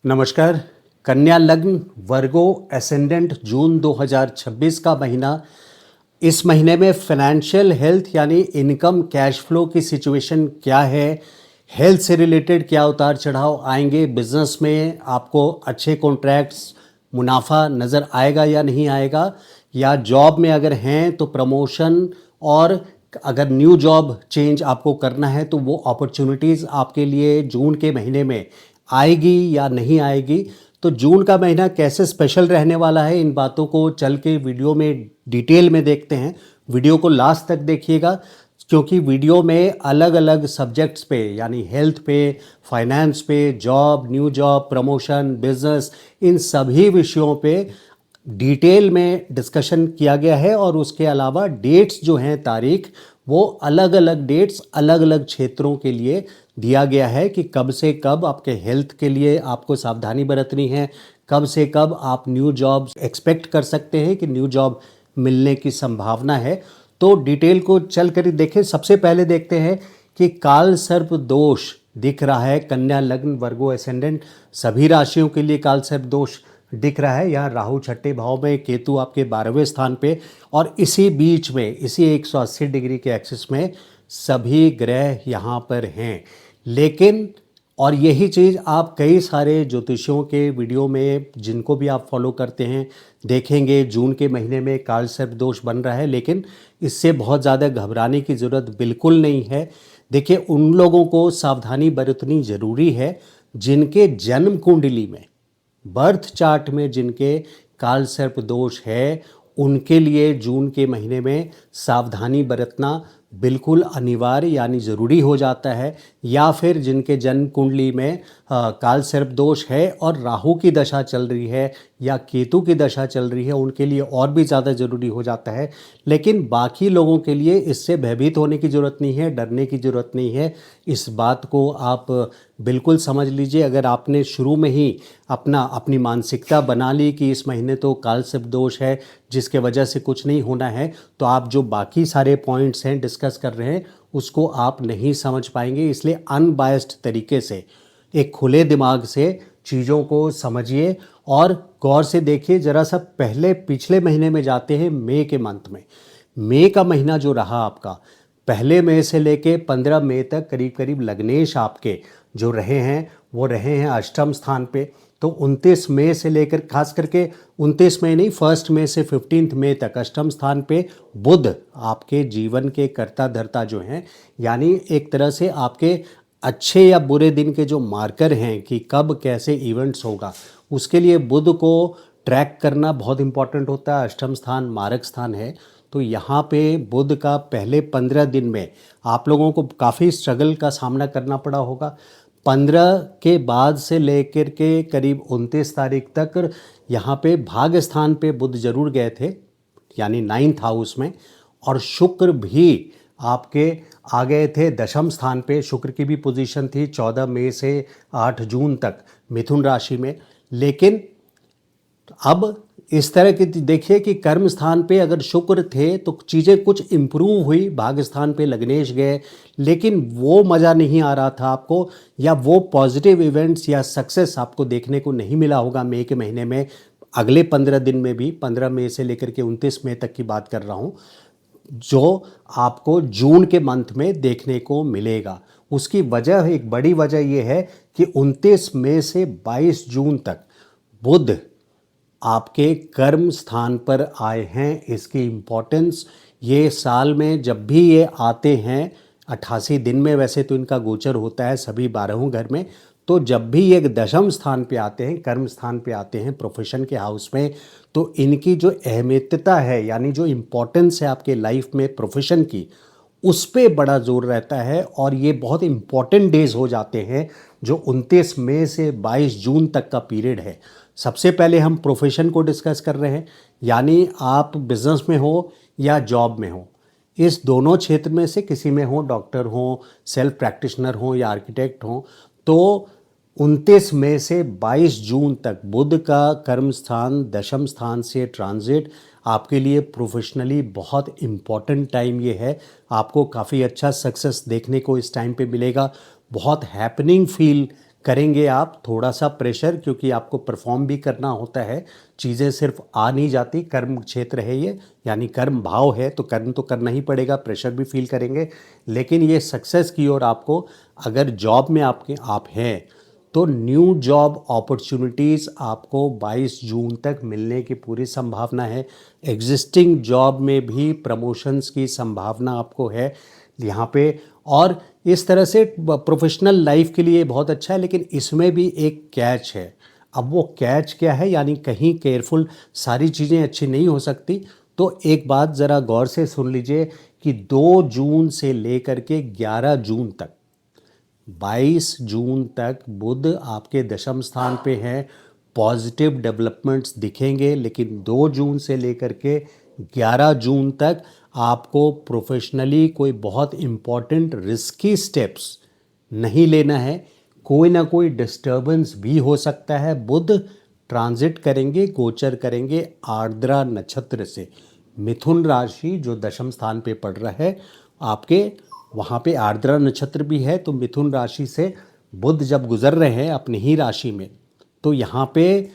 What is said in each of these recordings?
नमस्कार। कन्या लग्न वर्गो एसेंडेंट जून 2026 का महीना। इस महीने में फाइनेंशियल हेल्थ यानी इनकम कैश फ्लो की सिचुएशन क्या है, हेल्थ से रिलेटेड क्या उतार चढ़ाव आएंगे, बिजनेस में आपको अच्छे कॉन्ट्रैक्ट्स मुनाफा नज़र आएगा या नहीं आएगा, या जॉब में अगर हैं तो प्रमोशन, और अगर न्यू जॉब चेंज आपको करना है तो वो अपॉर्चुनिटीज़ आपके लिए जून के महीने में आएगी या नहीं आएगी। तो जून का महीना कैसे स्पेशल रहने वाला है, इन बातों को चल के वीडियो में डिटेल में देखते हैं। वीडियो को लास्ट तक देखिएगा, क्योंकि वीडियो में अलग अलग सब्जेक्ट्स पे यानी हेल्थ पे, फाइनेंस पे, job, new job, promotion, business, इन सभी विषयों पे डिटेल में डिस्कशन किया गया है। और उसके अलावा डेट्स जो हैं, तारीख, वो अलग अलग डेट्स अलग अलग क्षेत्रों के लिए दिया गया है कि कब से कब आपके हेल्थ के लिए आपको सावधानी बरतनी है, कब से कब आप न्यू जॉब एक्सपेक्ट कर सकते हैं कि न्यू जॉब मिलने की संभावना है। तो डिटेल को चल कर देखें। सबसे पहले देखते हैं कि काल सर्प दोष दिख रहा है कन्या लग्न वर्गो एसेंडेंट सभी राशियों के लिए। काल सर्प दोष दिख रहा है। यहाँ राहु छठे भाव में, केतु आपके 12वें स्थान पे, और इसी बीच में इसी 180 डिग्री के एक्सिस में सभी ग्रह यहाँ पर हैं। लेकिन और यही चीज़ आप कई सारे ज्योतिषियों के वीडियो में, जिनको भी आप फॉलो करते हैं, देखेंगे जून के महीने में काल सर्प दोष बन रहा है। लेकिन इससे बहुत ज़्यादा घबराने की ज़रूरत बिल्कुल नहीं है। देखिए, उन लोगों को सावधानी बरतनी ज़रूरी है जिनके जन्म कुंडली में, बर्थ चार्ट में जिनके काल सर्प दोष है, उनके लिए जून के महीने में सावधानी बरतना बिल्कुल अनिवार्य यानी ज़रूरी हो जाता है। या फिर जिनके जन्म कुंडली में काल सर्प दोष है और राहु की दशा चल रही है या केतु की दशा चल रही है, उनके लिए और भी ज़्यादा ज़रूरी हो जाता है। लेकिन बाकी लोगों के लिए इससे भयभीत होने की ज़रूरत नहीं है, डरने की ज़रूरत नहीं है। इस बात को आप बिल्कुल समझ लीजिए। अगर आपने शुरू में ही अपनी मानसिकता बना ली कि इस महीने तो काल सर्प दोष है जिसके वजह से कुछ नहीं होना है, तो आप जो बाकी सारे पॉइंट्स हैं डिस्कस कर रहे हैं उसको आप नहीं समझ पाएंगे। इसलिए अनबायस्ड तरीके से, एक खुले दिमाग से चीज़ों को समझिए और गौर से देखिए। ज़रा सा पहले पिछले महीने में जाते हैं, मई के मंथ में। मई का महीना जो रहा आपका, पहले मई से लेके 15 मई तक करीब करीब लग्नेश आपके जो रहे हैं वो रहे हैं अष्टम स्थान पे। तो 29 मई से लेकर, खास करके 29 मई नहीं, 1 मई से 15 मई तक अष्टम स्थान पे बुध आपके जीवन के कर्ता धर्ता जो हैं, यानी एक तरह से आपके अच्छे या बुरे दिन के जो मार्कर हैं कि कब कैसे इवेंट्स होगा, उसके लिए बुध को ट्रैक करना बहुत इंपॉर्टेंट होता है। अष्टम स्थान मारक स्थान है। तो यहाँ पे बुध का पहले 15 दिन में आप लोगों को काफ़ी स्ट्रगल का सामना करना पड़ा होगा। 15 के बाद से लेकर के करीब 29 तारीख तक यहाँ पे भाग्य स्थान पे बुध जरूर गए थे, यानी 9th हाउस में। और शुक्र भी आपके आ गए थे दशम स्थान पे। शुक्र की भी पोजीशन थी 14 मई से 8 जून तक मिथुन राशि में। लेकिन अब इस तरह की देखिए कि कर्म स्थान पे अगर शुक्र थे तो चीज़ें कुछ इम्प्रूव हुई, भाग्य स्थान पे लग्नेश गए, लेकिन वो मज़ा नहीं आ रहा था आपको, या वो पॉजिटिव इवेंट्स या सक्सेस आपको देखने को नहीं मिला होगा मई के महीने में। अगले 15 दिन में भी, 15 मई से लेकर के 29 मई तक की बात कर रहा हूँ, जो आपको जून के मंथ में देखने को मिलेगा। उसकी वजह, एक बड़ी वजह यह है कि 29 मई से 22 जून तक बुध आपके कर्म स्थान पर आए हैं। इसकी इम्पोर्टेंस, ये साल में जब भी ये आते हैं, 88 दिन में वैसे तो इनका गोचर होता है सभी 12 घर में, तो जब भी ये दशम स्थान पे आते हैं, कर्म स्थान पे आते हैं, प्रोफेशन के हाउस में, तो इनकी जो अहमियतता है, यानी जो इम्पोर्टेंस है आपके लाइफ में प्रोफेशन की, उस पर बड़ा जोर रहता है। और ये बहुत इम्पॉर्टेंट डेज हो जाते हैं जो 29 मई से 22 जून तक का पीरियड है। सबसे पहले हम प्रोफेशन को डिस्कस कर रहे हैं, यानी आप बिजनेस में हो या जॉब में हो, इस दोनों क्षेत्र में से किसी में हो, डॉक्टर हो, सेल्फ प्रैक्टिशनर हो या आर्किटेक्ट हो, तो 29 मई से 22 जून तक बुध का कर्म स्थान दशम स्थान से ट्रांजिट आपके लिए प्रोफेशनली बहुत इम्पॉर्टेंट टाइम ये है। आपको काफ़ी अच्छा सक्सेस देखने को इस टाइम पे मिलेगा। बहुत हैपनिंग फील करेंगे आप थोड़ा सा प्रेशर, क्योंकि आपको परफॉर्म भी करना होता है, चीज़ें सिर्फ आ नहीं जाती। कर्म क्षेत्र है ये, यानी कर्म भाव है, तो कर्म तो करना ही पड़ेगा, प्रेशर भी फील करेंगे। लेकिन ये सक्सेस की ओर आपको, अगर जॉब में आप हैं तो न्यू जॉब अपॉर्चुनिटीज़ आपको 22 जून तक मिलने की पूरी संभावना है। एग्जिस्टिंग जॉब में भी प्रमोशंस की संभावना आपको है यहाँ पे। और इस तरह से प्रोफेशनल लाइफ के लिए बहुत अच्छा है, लेकिन इसमें भी एक कैच है। अब वो कैच क्या है, यानी कहीं केयरफुल, सारी चीज़ें अच्छी नहीं हो सकती। तो एक बात ज़रा गौर से सुन लीजिए कि 2 जून से लेकर के 11 जून तक, 22 जून तक बुध आपके दशम स्थान पे हैं, पॉजिटिव डेवलपमेंट्स दिखेंगे। लेकिन 2 जून से लेकर के 11 जून तक आपको प्रोफेशनली कोई बहुत इम्पॉर्टेंट रिस्की स्टेप्स नहीं लेना है। कोई ना कोई डिस्टर्बेंस भी हो सकता है। बुध ट्रांजिट करेंगे, गोचर करेंगे आर्द्रा नक्षत्र से। मिथुन राशि जो दशम स्थान पे पड़ रहा है आपके, वहाँ पे आर्द्रा नक्षत्र भी है। तो मिथुन राशि से बुध जब गुजर रहे हैं अपनी ही राशि में, तो यहाँ पे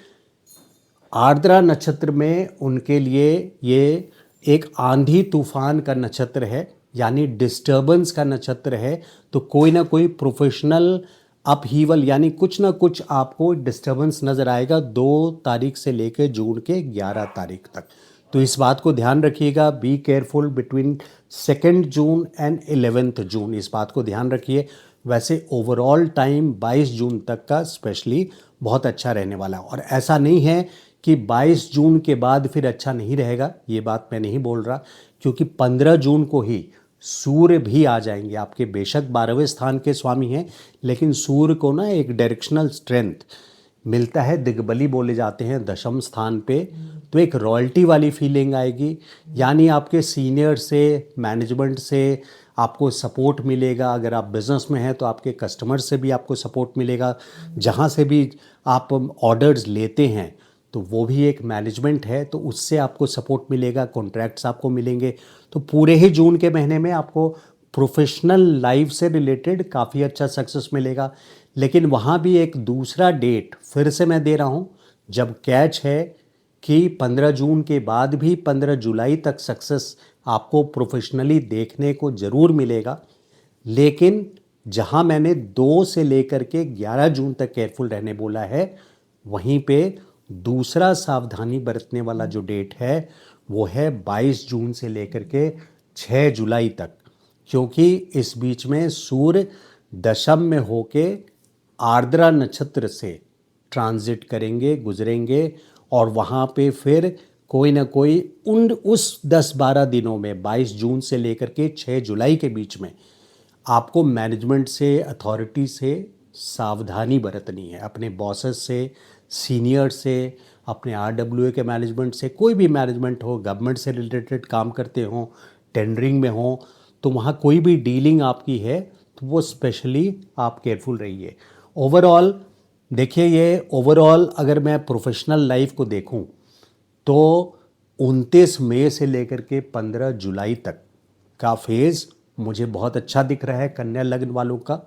आर्द्रा नक्षत्र में उनके लिए ये एक आंधी तूफान का नक्षत्र है, यानी डिस्टर्बेंस का नक्षत्र है। तो कोई ना कोई प्रोफेशनल अपहीवल, यानी कुछ ना कुछ आपको डिस्टर्बेंस नज़र आएगा 2 तारीख से लेकर जून के 11 तारीख तक। तो इस बात को ध्यान रखिएगा। Be careful between 2 June and 11 जून, इस बात को ध्यान रखिए। वैसे ओवरऑल टाइम 22 जून तक का स्पेशली बहुत अच्छा रहने वाला है। और ऐसा नहीं है कि 22 जून के बाद फिर अच्छा नहीं रहेगा, ये बात मैं नहीं बोल रहा, क्योंकि 15 जून को ही सूर्य भी आ जाएंगे आपके। बेशक 12वें स्थान के स्वामी हैं, लेकिन सूर्य को ना एक डायरेक्शनल स्ट्रेंथ मिलता है, दिग्बली बोले जाते हैं दशम स्थान पे। तो एक रॉयल्टी वाली फीलिंग आएगी, यानी आपके सीनियर से, मैनेजमेंट से आपको सपोर्ट मिलेगा। अगर आप बिज़नेस में हैं तो आपके कस्टमर से भी आपको सपोर्ट मिलेगा। जहाँ से भी आप ऑर्डर्स लेते हैं तो वो भी एक मैनेजमेंट है, तो उससे आपको सपोर्ट मिलेगा, कॉन्ट्रैक्ट्स आपको मिलेंगे। तो पूरे ही जून के महीने में आपको प्रोफेशनल लाइफ से रिलेटेड काफ़ी अच्छा सक्सेस मिलेगा। लेकिन वहाँ भी एक दूसरा डेट फिर से मैं दे रहा हूँ, जब कैच है कि 15 जून के बाद भी 15 जुलाई तक सक्सेस आपको प्रोफेशनली देखने को ज़रूर मिलेगा। लेकिन जहाँ मैंने 2 से लेकर के 11 जून तक केयरफुल रहने बोला है, वहीं पे दूसरा सावधानी बरतने वाला जो डेट है वो है 22 जून से लेकर के 6 जुलाई तक, क्योंकि इस बीच में सूर्य दशम में होके आर्द्रा नक्षत्र से ट्रांजिट करेंगे, गुजरेंगे। और वहाँ पे फिर कोई ना कोई उस 10-12 दिनों में, 22 जून से लेकर के 6 जुलाई के बीच में, आपको मैनेजमेंट से, अथॉरिटी से सावधानी बरतनी है। अपने बॉसेस से, सीनियर से, अपने RWA के मैनेजमेंट से, कोई भी मैनेजमेंट हो, गवर्नमेंट से रिलेटेड काम करते हों, टेंडरिंग में हो, तो वहाँ कोई भी डीलिंग आपकी है तो वो स्पेशली आप केयरफुल रहिए। ओवरऑल देखिए, ये ओवरऑल अगर मैं प्रोफेशनल लाइफ को देखूं तो 29 मई से लेकर के 15 जुलाई तक का फेज़ मुझे बहुत अच्छा दिख रहा है कन्या लग्न वालों का।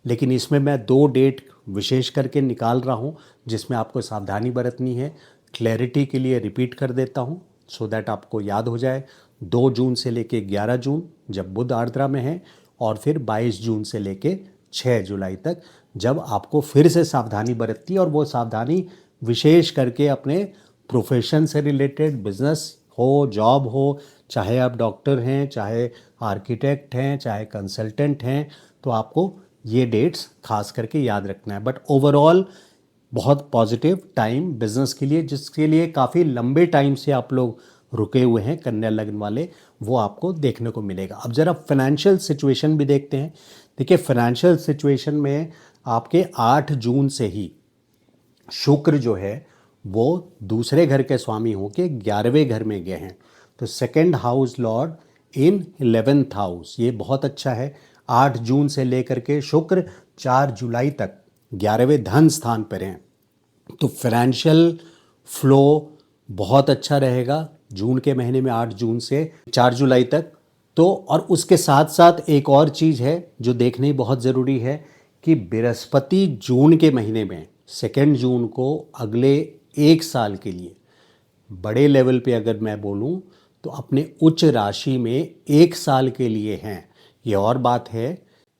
लेकिन इसमें मैं 2 डेट विशेष करके निकाल रहा हूँ जिसमें आपको सावधानी बरतनी है। क्लैरिटी के लिए रिपीट कर देता हूँ सो दैट आपको याद हो जाए। 2 जून से लेके 11 जून जब बुध आर्द्रा में है, और फिर 22 जून से लेके 6 जुलाई तक जब आपको फिर से सावधानी बरतती है। और वो सावधानी विशेष करके अपने प्रोफेशन से रिलेटेड, बिजनेस हो, जॉब हो, चाहे आप डॉक्टर हैं, चाहे आर्किटेक्ट हैं, चाहे कंसल्टेंट हैं, तो आपको ये डेट्स खास करके याद रखना है। बट ओवरऑल बहुत पॉजिटिव टाइम बिजनेस के लिए, जिसके लिए काफ़ी लंबे टाइम से आप लोग रुके हुए हैं कन्या लग्न वाले, वो आपको देखने को मिलेगा। अब ज़रा फाइनेंशियल सिचुएशन भी देखते हैं। देखिए, फाइनेंशियल सिचुएशन में आपके 8 जून से ही शुक्र जो है वो दूसरे घर के स्वामी होके 11वें घर में गए हैं। तो सेकंड हाउस लॉर्ड इन 11th हाउस, ये बहुत अच्छा है। 8 जून से लेकर के शुक्र 4 जुलाई तक 11वें धन स्थान पर हैं। तो फाइनेंशियल फ्लो बहुत अच्छा रहेगा जून के महीने में, 8 जून से 4 जुलाई तक। तो और उसके साथ साथ एक और चीज़ है जो देखनी बहुत ज़रूरी है कि बृहस्पति जून के महीने में 2 जून को अगले 1 साल के लिए बड़े लेवल पे अगर मैं बोलूं तो अपने उच्च राशि में 1 साल के लिए हैं। ये और बात है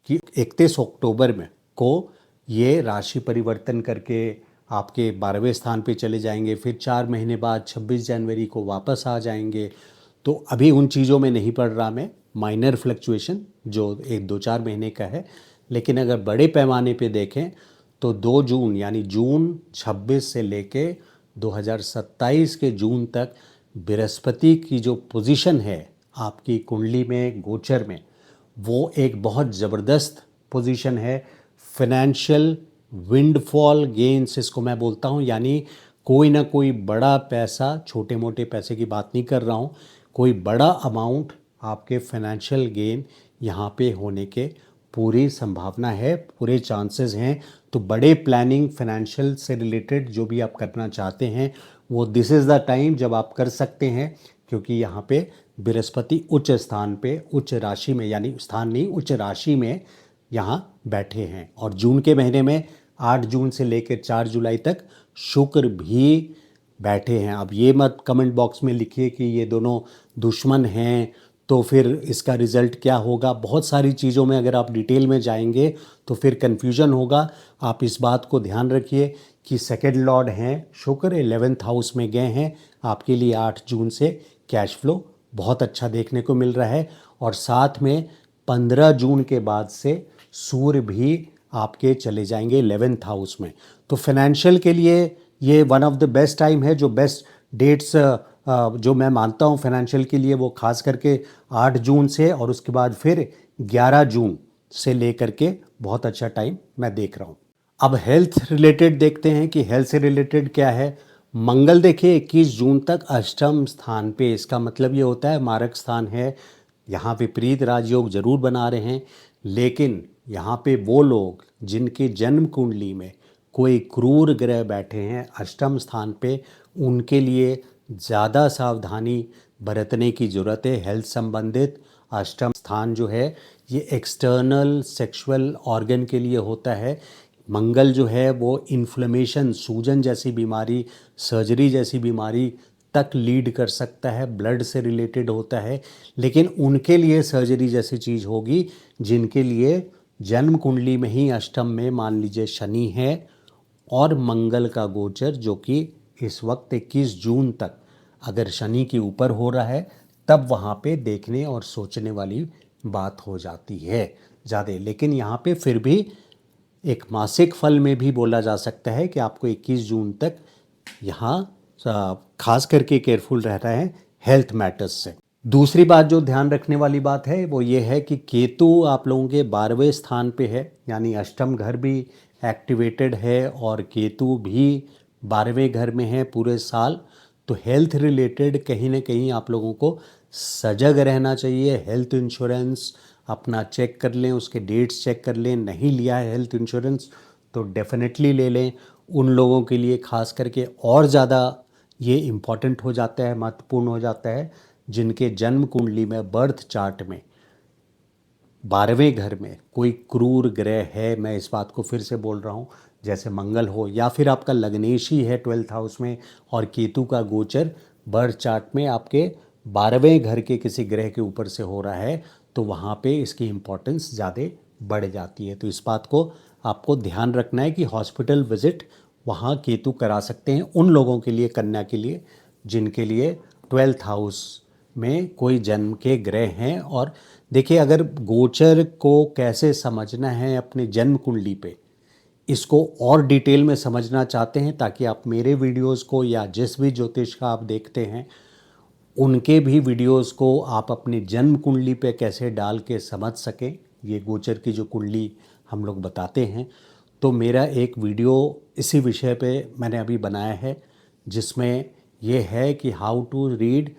कि 31 अक्टूबर में को ये राशि परिवर्तन करके आपके 12वें स्थान पे चले जाएंगे, फिर 4 महीने बाद 26 जनवरी को वापस आ जाएंगे। तो अभी उन चीज़ों में नहीं पढ़ रहा मैं, माइनर फ्लक्चुएशन जो 1-2-4 महीने का है। लेकिन अगर बड़े पैमाने पे देखें तो 2 जून यानी जून 26 से लेके 2027 के जून तक बृहस्पति की जो पोजीशन है आपकी कुंडली में, गोचर में, वो एक बहुत ज़बरदस्त पोजीशन है। फाइनेंशियल विंडफॉल गेन्स इसको मैं बोलता हूँ, यानी कोई ना कोई बड़ा पैसा, छोटे मोटे पैसे की बात नहीं कर रहा हूँ, कोई बड़ा अमाउंट आपके फाइनेंशियल गेन यहाँ पे होने के पूरी संभावना है, पूरे चांसेस हैं। तो बड़े प्लानिंग फाइनेंशियल से रिलेटेड जो भी आप करना चाहते हैं वो दिस इज़ द टाइम जब आप कर सकते हैं, क्योंकि यहाँ पे बृहस्पति उच्च स्थान पे, उच्च राशि में, यानी स्थान नहीं, उच्च राशि में यहाँ बैठे हैं। और जून के महीने में 8 जून से लेकर 4 जुलाई तक शुक्र भी बैठे हैं। अब ये मत कमेंट बॉक्स में लिखिए कि ये दोनों दुश्मन हैं तो फिर इसका रिज़ल्ट क्या होगा। बहुत सारी चीज़ों में अगर आप डिटेल में जाएंगे तो फिर कन्फ्यूजन होगा। आप इस बात को ध्यान रखिए कि सेकंड लॉर्ड हैं शुक्र, 11th हाउस में गए हैं। आपके लिए 8 जून से कैश फ्लो बहुत अच्छा देखने को मिल रहा है। और साथ में 15 जून के बाद से सूर्य भी आपके चले जाएंगे 11th हाउस में। तो फाइनेंशियल के लिए ये one of the best time है। जो बेस्ट डेट्स जो मैं मानता हूँ फाइनेंशियल के लिए, वो खास करके 8 जून से और उसके बाद फिर 11 जून से लेकर के बहुत अच्छा टाइम मैं देख रहा हूँ। अब हेल्थ रिलेटेड देखते हैं कि हेल्थ से रिलेटेड क्या है। मंगल देखिए 21 जून तक अष्टम स्थान पे, इसका मतलब ये होता है मारक स्थान है। यहाँ विपरीत राजयोग जरूर बना रहे हैं, लेकिन यहाँ पे वो लोग जिनके जन्म कुंडली में कोई क्रूर ग्रह बैठे हैं अष्टम स्थान पे, उनके लिए ज़्यादा सावधानी बरतने की ज़रूरत है। हेल्थ संबंधित अष्टम स्थान जो है ये एक्सटर्नल सेक्सुअल ऑर्गन के लिए होता है। मंगल जो है वो इन्फ्लेमेशन, सूजन जैसी बीमारी, सर्जरी जैसी बीमारी तक लीड कर सकता है, ब्लड से रिलेटेड होता है। लेकिन उनके लिए सर्जरी जैसी चीज़ होगी जिनके लिए जन्म कुंडली में ही अष्टम में मान लीजिए शनि है और मंगल का गोचर, जो कि इस वक्त 21 जून तक अगर शनि के ऊपर हो रहा है, तब वहाँ पे देखने और सोचने वाली बात हो जाती है ज़्यादा। लेकिन यहाँ पे फिर भी एक मासिक फल में भी बोला जा सकता है कि आपको 21 जून तक यहाँ खास करके केयरफुल रहना है हेल्थ मैटर्स से। दूसरी बात जो ध्यान रखने वाली बात है वो ये है कि केतु आप लोगों के 12वें स्थान पे है, यानी अष्टम घर भी एक्टिवेटेड है और केतु भी 12वें घर में है पूरे साल। तो हेल्थ रिलेटेड कहीं ना कहीं आप लोगों को सजग रहना चाहिए। हेल्थ इंश्योरेंस अपना चेक कर लें, उसके डेट्स चेक कर लें। नहीं लिया है हेल्थ इंश्योरेंस तो डेफिनेटली ले लें। उन लोगों के लिए खास करके और ज़्यादा ये इम्पॉर्टेंट हो जाता है, महत्वपूर्ण हो जाता है, जिनके जन्म कुंडली में बर्थ चार्ट में 12वें घर में कोई क्रूर ग्रह है। मैं इस बात को फिर से बोल रहा हूँ, जैसे मंगल हो या फिर आपका लग्नेशी है 12th हाउस में और केतु का गोचर बर्थ चार्ट में आपके 12वें घर के किसी ग्रह के ऊपर से हो रहा है, तो वहाँ पे इसकी इम्पोर्टेंस ज़्यादा बढ़ जाती है। तो इस बात को आपको ध्यान रखना है कि हॉस्पिटल विजिट वहाँ केतु करा सकते हैं उन लोगों के लिए, कन्या के लिए, जिनके लिए 12th हाउस में कोई जन्म के ग्रह हैं। और देखिए, अगर गोचर को कैसे समझना है अपने जन्म कुंडली पे, इसको और डिटेल में समझना चाहते हैं ताकि आप मेरे वीडियोस को या जिस भी ज्योतिष का आप देखते हैं उनके भी वीडियोस को आप अपनी जन्म कुंडली पे कैसे डाल के समझ सकें, ये गोचर की जो कुंडली हम लोग बताते हैं, तो मेरा एक वीडियो इसी विषय पे मैंने अभी बनाया है, जिसमें ये है कि how to read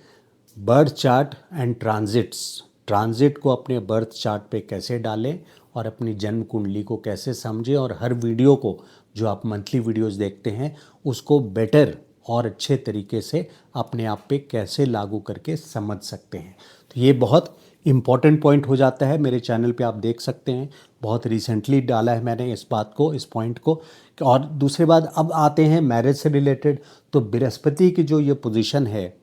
birth chart and transit को अपने बर्थ चार्ट पे कैसे डालें और अपनी जन्म कुंडली को कैसे समझें। और हर वीडियो को, जो आप मंथली वीडियोस देखते हैं, उसको बेटर और अच्छे तरीके से अपने आप पे कैसे लागू करके समझ सकते हैं। तो ये बहुत इम्पॉर्टेंट पॉइंट हो जाता है। मेरे चैनल पे आप देख सकते हैं, बहुत रिसेंटली डाला है मैंने इस बात को, इस पॉइंट को। और दूसरी बात, अब आते हैं मैरिज से रिलेटेड। तो बृहस्पति की जो ये पोजीशन है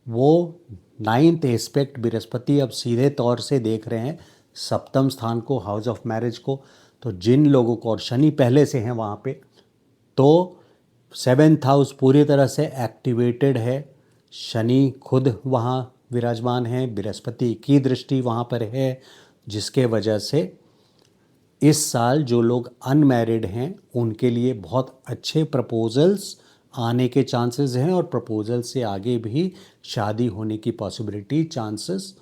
वो 9th एस्पेक्ट, बृहस्पति अब सीधे तौर से देख रहे हैं सप्तम स्थान को, हाउस ऑफ मैरिज को। तो जिन लोगों को, और शनि पहले से हैं वहाँ पे, तो 7th हाउस पूरी तरह से एक्टिवेटेड है। शनि खुद वहाँ विराजमान है, बृहस्पति की दृष्टि वहाँ पर है, जिसके वजह से इस साल जो लोग अनमैरिड हैं उनके लिए बहुत अच्छे प्रपोजल्स आने के चांसेस हैं, और प्रपोजल से आगे भी शादी होने की पॉसिबिलिटी, चांसेस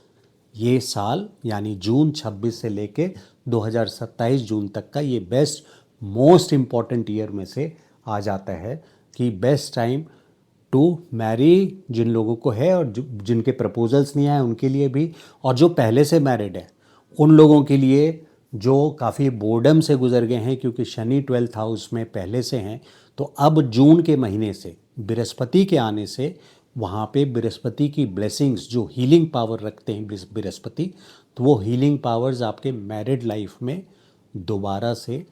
ये साल यानी जून 26 से लेके 2027 जून तक का ये बेस्ट मोस्ट इम्पॉर्टेंट ईयर में से आ जाता है कि बेस्ट टाइम टू मैरी जिन लोगों को है, और जिनके प्रपोजल्स नहीं आए उनके लिए भी, और जो पहले से मैरिड है उन लोगों के लिए जो काफ़ी बोर्डम से गुजर गए हैं, क्योंकि शनि 12th हाउस में पहले से हैं। तो अब जून के महीने से बृहस्पति के आने से वहाँ पे बृहस्पति की ब्लेसिंग्स, जो हीलिंग पावर रखते हैं बृहस्पति, तो वो हीलिंग पावर्स आपके मैरिड लाइफ में दोबारा से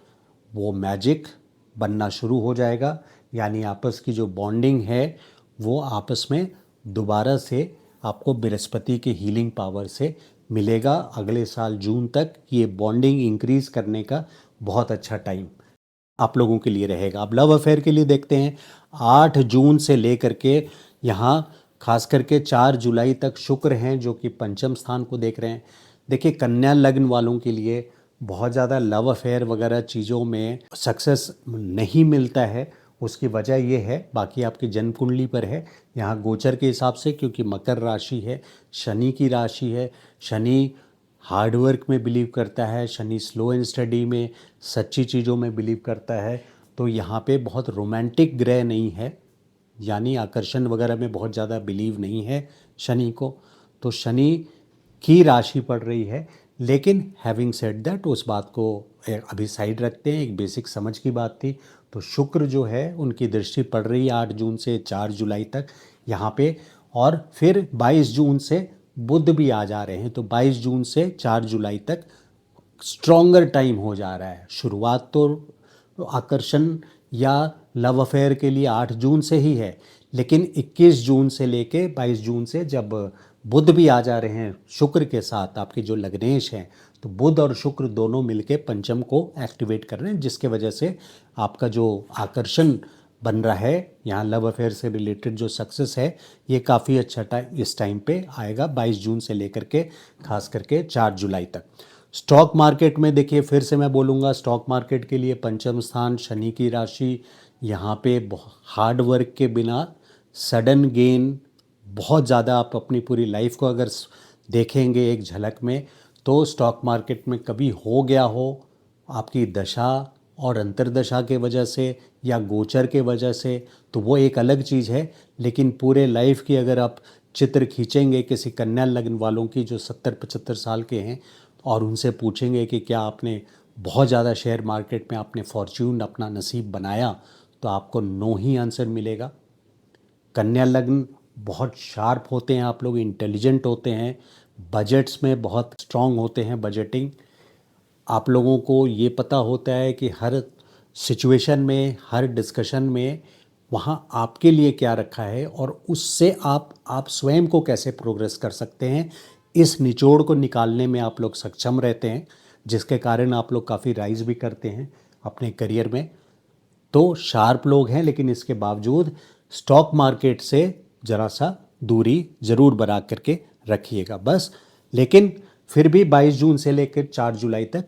वो मैजिक बनना शुरू हो जाएगा। यानी आपस की जो बॉन्डिंग है वो आपस में दोबारा से आपको बृहस्पति की हीलिंग पावर से मिलेगा। अगले साल जून तक ये बॉन्डिंग इंक्रीज करने का बहुत अच्छा टाइम आप लोगों के लिए रहेगा। अब लव अफेयर के लिए देखते हैं, 8 जून से लेकर के यहाँ खास करके 4 जुलाई तक शुक्र हैं जो कि पंचम स्थान को देख रहे हैं। देखिए, कन्या लग्न वालों के लिए बहुत ज़्यादा लव अफेयर वगैरह चीज़ों में सक्सेस नहीं मिलता है। उसकी वजह ये है, बाकी आपकी जन्म कुंडली पर है, यहाँ गोचर के हिसाब से, क्योंकि मकर राशि है, शनि की राशि है। शनि हार्डवर्क में बिलीव करता है, शनि स्लो एंड स्टडी में, सच्ची चीज़ों में बिलीव करता है। तो यहाँ पे बहुत रोमांटिक ग्रह नहीं है, यानी आकर्षण वगैरह में बहुत ज़्यादा बिलीव नहीं है शनि को। तो शनि की राशि पड़ रही है। लेकिन हैविंग सेड दैट, उस बात को अभी साइड रखते हैं, एक बेसिक समझ की बात थी। तो शुक्र जो है उनकी दृष्टि पड़ रही है 8 जून से 4 जुलाई तक यहाँ पे, और फिर 22 जून से बुध भी आ जा रहे हैं। तो 22 जून से 4 जुलाई तक स्ट्रॉन्गर टाइम हो जा रहा है। शुरुआत तो आकर्षण या लव अफेयर के लिए 8 जून से ही है, लेकिन 21 जून से लेके 22 जून से जब बुध भी आ जा रहे हैं शुक्र के साथ, आपके जो लग्नेश हैं, तो बुध और शुक्र दोनों मिलके पंचम को एक्टिवेट कर रहे हैं, जिसके वजह से आपका जो आकर्षण बन रहा है, यहाँ लव अफेयर से रिलेटेड जो सक्सेस है, ये काफ़ी अच्छा टाइम इस टाइम पे आएगा 22 जून से लेकर के खास करके 4 जुलाई तक। स्टॉक मार्केट में देखिए, फिर से मैं बोलूँगा, स्टॉक मार्केट के लिए पंचम स्थान, शनि की राशि, यहाँ पे हार्ड वर्क के बिना सडन गेन बहुत ज़्यादा, आप अपनी पूरी लाइफ को अगर देखेंगे एक झलक में, तो स्टॉक मार्केट में कभी हो गया हो आपकी दशा और अंतर्दशा के वजह से या गोचर के वजह से, तो वो एक अलग चीज़ है। लेकिन पूरे लाइफ की अगर आप चित्र खींचेंगे किसी कन्या लग्न वालों की जो 70-75 साल के हैं, और उनसे पूछेंगे कि क्या आपने बहुत ज़्यादा शेयर मार्केट में आपने फॉर्च्यून, अपना नसीब बनाया, तो आपको नो ही आंसर मिलेगा। कन्या लग्न बहुत शार्प होते हैं, आप लोग इंटेलिजेंट होते हैं, बजट्स में बहुत स्ट्रांग होते हैं, बजटिंग, आप लोगों को ये पता होता है कि हर सिचुएशन में, हर डिस्कशन में वहाँ आपके लिए क्या रखा है, और उससे आप स्वयं को कैसे प्रोग्रेस कर सकते हैं, इस निचोड़ को निकालने में आप लोग सक्षम रहते हैं, जिसके कारण आप लोग काफ़ी राइज भी करते हैं अपने करियर में। तो शार्प लोग हैं, लेकिन इसके बावजूद स्टॉक मार्केट से ज़रा सा दूरी ज़रूर बना करके रखिएगा बस। लेकिन फिर भी 22 जून से लेकर 4 जुलाई तक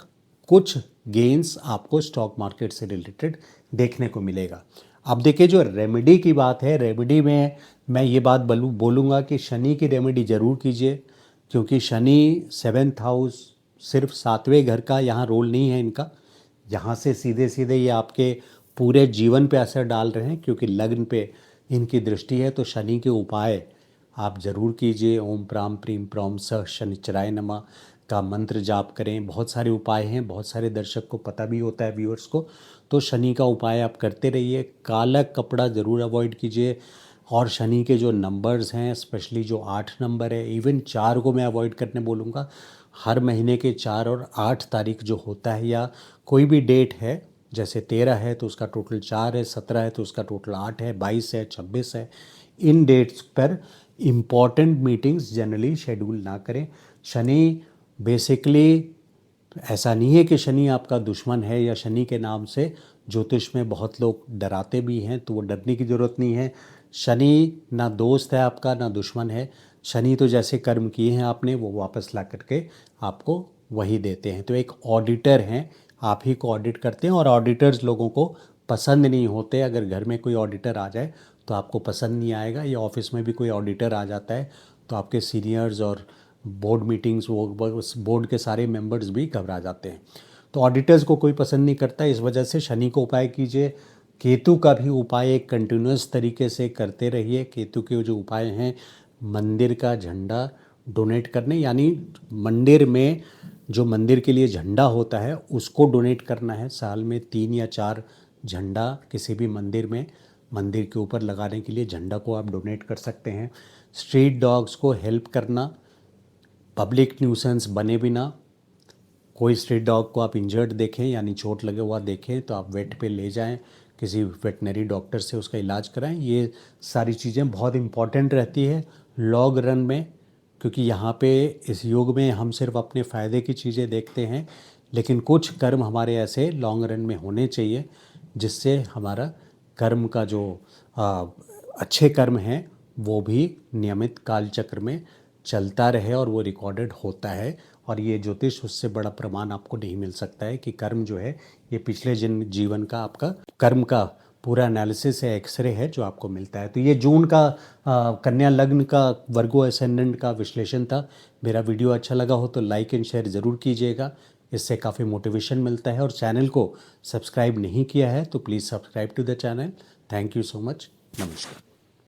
कुछ गेंस आपको स्टॉक मार्केट से रिलेटेड देखने को मिलेगा। अब देखिए, जो रेमेडी की बात है, रेमेडी में मैं ये बात बोलूँगा कि शनि की रेमेडी ज़रूर कीजिए, क्योंकि शनि 7th हाउस सिर्फ 7वें घर का यहाँ रोल नहीं है इनका, यहाँ से सीधे सीधे ये आपके पूरे जीवन पे असर डाल रहे हैं, क्योंकि लग्न पे इनकी दृष्टि है। तो शनि के उपाय आप ज़रूर कीजिए। ओम प्राम प्रीम प्रौम स शनिचराय नमः का मंत्र जाप करें। बहुत सारे उपाय हैं, बहुत सारे दर्शक को पता भी होता है, व्यूअर्स को। तो शनि का उपाय आप करते रहिए। काला कपड़ा ज़रूर अवॉइड कीजिए, और शनि के जो नंबर्स हैं, स्पेशली जो 8 नंबर है, इवन 4 को मैं अवॉइड करने बोलूँगा। हर महीने के 4 और 8 तारीख जो होता है, या कोई भी डेट है, जैसे 13 है तो उसका टोटल 4 है, 17 है तो उसका टोटल 8 है, 22 है, 26 है, इन डेट्स पर इम्पॉर्टेंट मीटिंग्स जनरली शेड्यूल ना करें। शनि बेसिकली ऐसा नहीं है कि शनि आपका दुश्मन है, या शनि के नाम से ज्योतिष में बहुत लोग डराते भी हैं, तो वो डरने की ज़रूरत नहीं है। शनि ना दोस्त है आपका, ना दुश्मन है। शनि तो जैसे कर्म किए हैं आपने, वो वापस ला करके आपको वही देते हैं। तो एक ऑडिटर हैं, आप ही को ऑडिट करते हैं, और ऑडिटर्स लोगों को पसंद नहीं होते। अगर घर में कोई ऑडिटर आ जाए तो आपको पसंद नहीं आएगा, या ऑफिस में भी कोई ऑडिटर आ जाता है तो आपके सीनियर्स और बोर्ड मीटिंग्स, वो बोर्ड के सारे मेंबर्स भी घबरा जाते हैं। तो ऑडिटर्स को कोई पसंद नहीं करता, इस वजह से शनि को उपाय कीजिए। केतु का भी उपाय एक कंटिन्यूस तरीके से करते रहिए। केतु के जो उपाय हैं, मंदिर का झंडा डोनेट करने, यानी मंदिर में जो मंदिर के लिए झंडा होता है उसको डोनेट करना है। साल में 3 या 4 झंडा किसी भी मंदिर में, मंदिर के ऊपर लगाने के लिए झंडा को आप डोनेट कर सकते हैं। स्ट्रीट डॉग्स को हेल्प करना, पब्लिक न्यूसेंस बने बिना। कोई स्ट्रीट डॉग को आप इंजर्ड देखें, यानी चोट लगे हुआ देखें, तो आप वेट पे ले जाएं, किसी वेटनरी डॉक्टर से उसका इलाज कराएं। ये सारी चीज़ें बहुत इम्पॉर्टेंट रहती है लॉन्ग रन में, क्योंकि यहाँ पे इस युग में हम सिर्फ अपने फ़ायदे की चीज़ें देखते हैं, लेकिन कुछ कर्म हमारे ऐसे लॉन्ग रन में होने चाहिए जिससे हमारा कर्म का जो अच्छे कर्म हैं वो भी नियमित काल चक्र में चलता रहे और वो रिकॉर्डेड होता है। और ये ज्योतिष उससे बड़ा प्रमाण आपको नहीं मिल सकता है कि कर्म जो है ये पिछले जीवन का आपका कर्म का पूरा एनालिसिस है, एक्सरे है जो आपको मिलता है। तो ये जून का कन्या लग्न का वर्गो असेंडेंट का विश्लेषण था। मेरा वीडियो अच्छा लगा हो तो लाइक एंड शेयर ज़रूर कीजिएगा, इससे काफ़ी मोटिवेशन मिलता है। और चैनल को सब्सक्राइब नहीं किया है तो please subscribe to the channel. Thank you so much. नमस्कार।